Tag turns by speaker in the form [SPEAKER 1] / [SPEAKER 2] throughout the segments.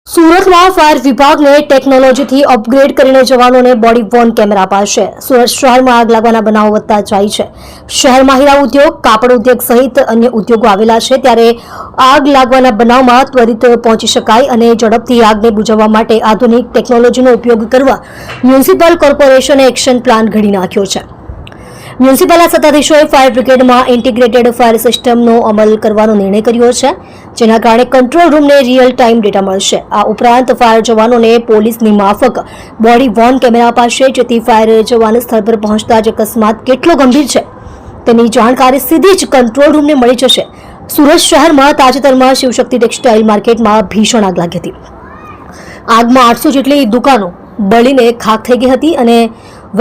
[SPEAKER 1] સુરતમાં ફાયર વિભાગને ટેકનોલોજીથી અપગ્રેડ કરીને જવાનોને બોડી વોર્ન કેમેરા અપાશે। સુરત શહેરમાં આગ લાગવાના બનાવો વધતા જાય છે। શહેરમાં હીરા ઉદ્યોગ, કાપડ ઉદ્યોગ સહિત અન્ય ઉદ્યોગો આવેલા છે, ત્યારે આગ લાગવાના બનાવમાં ત્વરિત પહોંચી શકાય અને ઝડપથી આગને બુઝાવવા માટે આધુનિક ટેકનોલોજીનો ઉપયોગ કરવા મ્યુનિસિપલ કોર્પોરેશને એક્શન પ્લાન ઘડી નાખ્યો છે। મ્યુનિસિપલના સત્તાધીશોએ ફાયર બ્રિગેડમાં ઇન્ટિગ્રેટેડ ફાયર સિસ્ટમનો અમલ કરવાનો નિર્ણય કર્યો છે, જેના કારણે કંટ્રોલ રૂમને રિયલ ટાઈમ ડેટા મળશે। આ ઉપરાંત ફાયર જવાનોને પોલીસની માફક બોડી વોર્ન કેમેરા અપાશે, જેથી ફાયર જવાન સ્થળ પર પહોંચતા જ અકસ્માત કેટલો ગંભીર છે તેની જાણકારી સીધી જ કંટ્રોલ રૂમને મળી જશે। સુરત શહેરમાં તાજેતરમાં શિવશક્તિ ટેક્સટાઇલ માર્કેટમાં ભીષણ આગ લાગી હતી। આગમાં 800 જેટલી દુકાનો બળીને ખાખ થઈ ગઈ હતી અને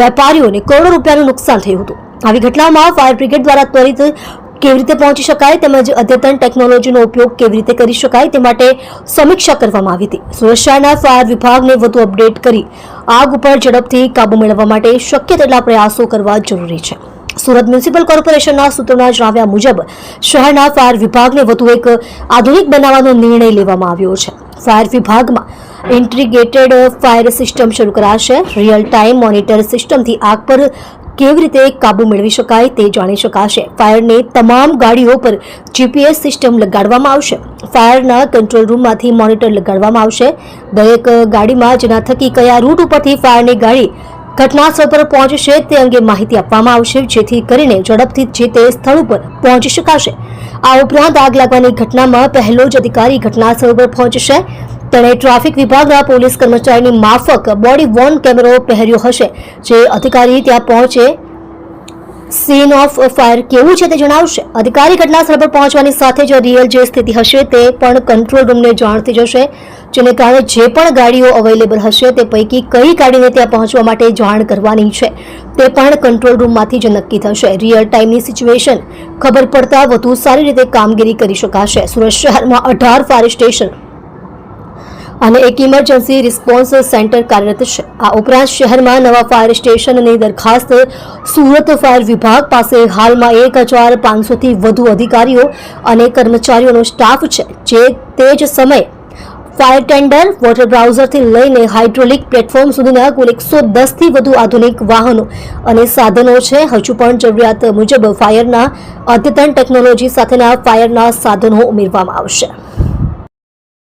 [SPEAKER 1] વેપારીઓને કરોડો રૂપિયાનું નુકસાન થયું હતું। આવી ઘટનામાં ફાયર બ્રિગેડ દ્વારા ત્વરિત કેવી રીતે પહોંચી શકાય તેમજ અદ્યતન ટેકનોલોજીનો ઉપયોગ કેવી રીતે કરી શકાય તે માટે સમીક્ષા કરવામાં આવી હતી। સુરત શહેરના ફાયર વિભાગને વધુ અપડેટ કરી આગ ઉપર ઝડપથી કાબુ મેળવવા માટે શક્ય તેટલા પ્રયાસો કરવા જરૂરી છે। સુરત મ્યુનિસિપલ કોર્પોરેશનના સૂત્રોના જણાવ્યા મુજબ શહેરના ફાયર વિભાગને વધુ એક આધુનિક બનાવવાનો નિર્ણય લેવામાં આવ્યો છે। ફાયર વિભાગમાં ઇન્ટિગ્રેટેડ ફાયર સિસ્ટમ શરૂ કરાશે। રિયલ ટાઈમ મોનિટર સિસ્ટમથી આગ પર કેવી રીતે કાબુ મેળવી શકાય તે જાણી શકાશે। ફાયરની તમામ ગાડીઓ પર જીપીએસ સિસ્ટમ લગાડવામાં આવશે। ફાયરના કંટ્રોલ રૂમમાંથી મોનિટર લગાડવામાં આવશે। દરેક ગાડીમાં જેના થકી કયા રૂટ ઉપરથી ફાયરની ગાડી ઘટનાસ્થળ પર પહોંચશે તે અંગે માહિતી આપવામાં આવશે, જેથી કરીને ઝડપથી જે તે સ્થળ ઉપર પહોંચી શકાશે। આ ઉપરાંત આગ લાગવાની ઘટનામાં પહેલો જ અધિકારી ઘટનાસ્થળ પર પહોંચશે। તેણે ટ્રાફિક વિભાગના પોલીસ કર્મચારીની માફક બોડી વોર્ન કેમેરો પહેર્યો હશે, જે અધિકારી ત્યાં પહોંચે સીન ઓફ ફાયર કેવું છે તે જણાવશે। અધિકારી ઘટનાસ્થળ પર પહોંચવાની સાથે જ રિયલ જે સ્થિતિ હશે તે પણ કંટ્રોલ રૂમને જાણતી જશે, જેને કારણે જે પણ ગાડીઓ અવેલેબલ હશે તે પૈકી કઈ ગાડીને ત્યાં પહોંચવા માટે જાણ કરવાની છે તે પણ કંટ્રોલ રૂમમાંથી જ નક્કી થશે। રિયલ ટાઈમની સિચ્યુએશન ખબર પડતા વધુ સારી રીતે કામગીરી કરી શકાશે। સુરત શહેરમાં 18 ફાયર સ્ટેશન અને એક ઇમરજન્સી રિસ્પોન્સ સેન્ટર કાર્યરત છે। આ ઉપરાંત શહેરમાં નવા ફાયર સ્ટેશનની દરખાસ્ત સુરત ફાયર વિભાગ પાસે હાલમાં 1500 થી વધુ અધિકારીઓ અને કર્મચારીઓનો સ્ટાફ છે, જે તે જ સમયે ફાયર ટેન્ડર, વોટર બ્રાઉઝરથી લઈને હાઇડ્રોલિક પ્લેટફોર્મ સુધીના કુલ 110 થી વધુ આધુનિક વાહનો અને સાધનો છે। હજુ પણ જરૂરિયાત મુજબ ફાયરના અદ્યતન ટેકનોલોજી સાથેના ફાયરના સાધનો ઉમેરવામાં આવશે।